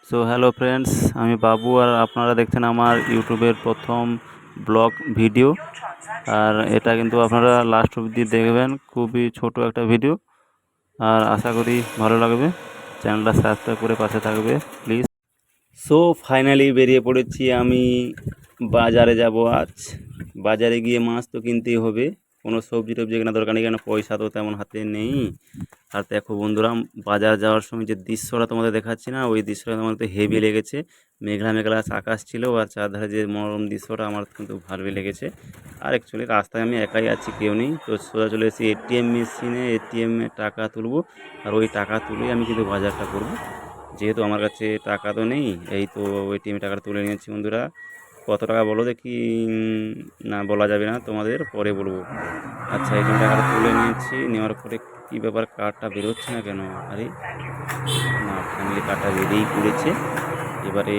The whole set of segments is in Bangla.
সো হ্যালো ফ্রেন্ডস, আমি বাবু আর আপনারা দেখছেন আমার ইউটিউবের প্রথম ব্লগ ভিডিও। আর এটা কিন্তু আপনারা লাস্ট অবধি দেখবেন, খুবই ছোট একটা ভিডিও। আর আশা করি ভালো লাগবে। চ্যানেলটা সাবস্ক্রাইব করে পাশে থাকবে প্লিজ। সো ফাইনালি বেরিয়ে পড়েছি আমি। বাজারে যাব আজ। বাজারে গিয়ে মাছ তো কিনতেই হবে, কোনো সবজি টবজি কেনা দরকার নেই, কেন পয়সা তো তেমন হাতে নেই। আর দেখো বন্ধুরা, বাজার যাওয়ার সময় যে দৃশ্যটা তোমাদের দেখাচ্ছি না, ওই দৃশ্যটা তোমার তো হেভি লেগেছে। মেঘলা মেঘলা আকাশ ছিল, আর চারধারে যে মনোরম দৃশ্যটা আমার কিন্তু ভালোই লেগেছে। আর অ্যাকচুয়ালি রাস্তায় আমি একাই আছি, কেউ নেই, তো সোজা চলে এসেছি এটিএম মেশিনে। এটিএমে টাকা তুলবো, আর ওই টাকা তুলেই আমি কিন্তু বাজারটা করব। যেহেতু আমার কাছে টাকা তো নেই, এই তো এটিএমে টাকাটা তুলে নিয়েছি বন্ধুরা। কত টাকা বলো দেখি? না, বলা যাবে না, তোমাদের পরে বলবো। আচ্ছা, এটিএম টাকাটা তুলে নিয়েছি। নেওয়ার পরে কী ব্যাপার, কার্ডটা বেরোচ্ছে না কেন? আরে না, ফাইনালি কার্ডটা বেরিয়েই পড়েছে। এবারে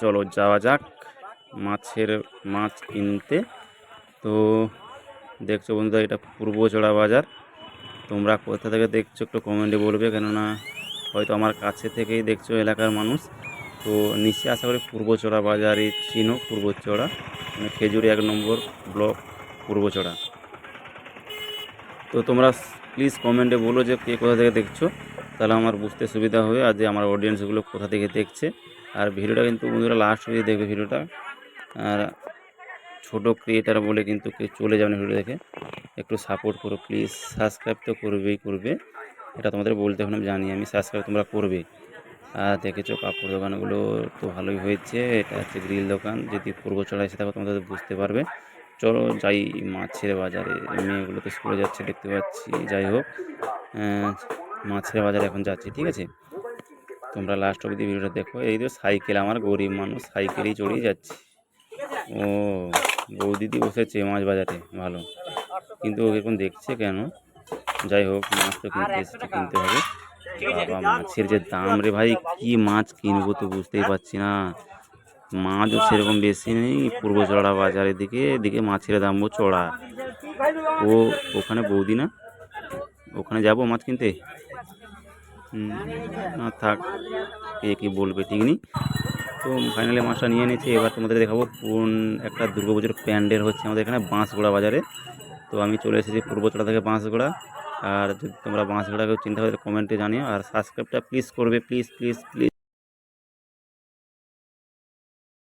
চলো যাওয়া যাক মাছ কিনতে। তো দেখছো বন্ধুরা, এটা পূর্বচড়া বাজার। তোমরা কোথা থেকে দেখছো একটু কমেন্টে বলবে, কেননা হয়তো আমার কাছে থেকেই দেখছো এলাকার মানুষ। তো নিশ্চয়ই আশা করি পূর্বচড়া বাজারে চিনো। পূর্বচড়া মানে খেজুরি 1 নম্বর ব্লক, পূর্বচড়া। তো তোমরা প্লিজ কমেন্টে বলো যে কে কোথা থেকে দেখছো, তাহলে আমার বুঝতে সুবিধা হবে, আর যে আমার অডিয়েন্সগুলো কোথা থেকে দেখছে। আর ভিডিওটা কিন্তু বন্ধুরা লাস্ট অবধি দেখবে ভিডিওটা। আর ছোটো ক্রিয়েটার বলে কিন্তু কেউ চলে যাবে না ভিডিও দেখে। একটু সাপোর্ট করো প্লিজ। সাবস্ক্রাইব তো করবে, এটা তোমাদের বলতে এখন আমি জানি, আমি সাবস্ক্রাইব তোমরা করবে। আর দেখেছো কাপড় দোকানগুলো তো ভালোই হয়েছে। এটা হচ্ছে গ্রিল দোকান, যদি পূর্বচড়া এসে থাকো তোমাদের বুঝতে পারবে। চলো যাই মাছের বাজারে। মেয়েগুলো তো স্কুলে যাচ্ছে দেখতে পাচ্ছি। যাই হোক, মাছের বাজারে এখন যাচ্ছি, ঠিক আছে? তোমরা লাস্ট অবধি ভিডিওটা দেখো। এই তো সাইকেল, আমার গরিব মানুষ সাইকেলেই চড়েই যাচ্ছি। ও, বৌদিদি বসেছে মাছ বাজারে, ভালো। কিন্তু ও এরকম দেখছে কেন? যাই হোক, মাছ তো কিনতে এসেছে, কিনতে হবে। বাবা, মাছের যে দাম রে ভাই, কি মাছ কিনবো তো বুঝতেই পারছি না। মাছও সেরকম বেশি নেই পূর্বচড়া বাজারের দিকে, এদিকে মাছের দামও চড়া। ও, ওখানে বৌদি না, ওখানে যাব মাছ কিনতে। না থাক, কে কী বলবে ঠিক নেই। তো ফাইনালি মাছটা নিয়ে নিয়েছি। এবার তোমাদের দেখাবো কোন একটা দুর্গাপুজোর প্যান্ডেল হচ্ছে আমাদের এখানে বাঁশগোড়া বাজারে। তো আমি চলে এসেছি পূর্বচড়া থেকে বাঁশগোড়া। আর যদি তোমরা বাঁশগোড়াকেও চিন্তা করে কমেন্টে জানিও, আর সাবস্ক্রাইবটা প্লিজ করবে, প্লিজ প্লিজ প্লিজ।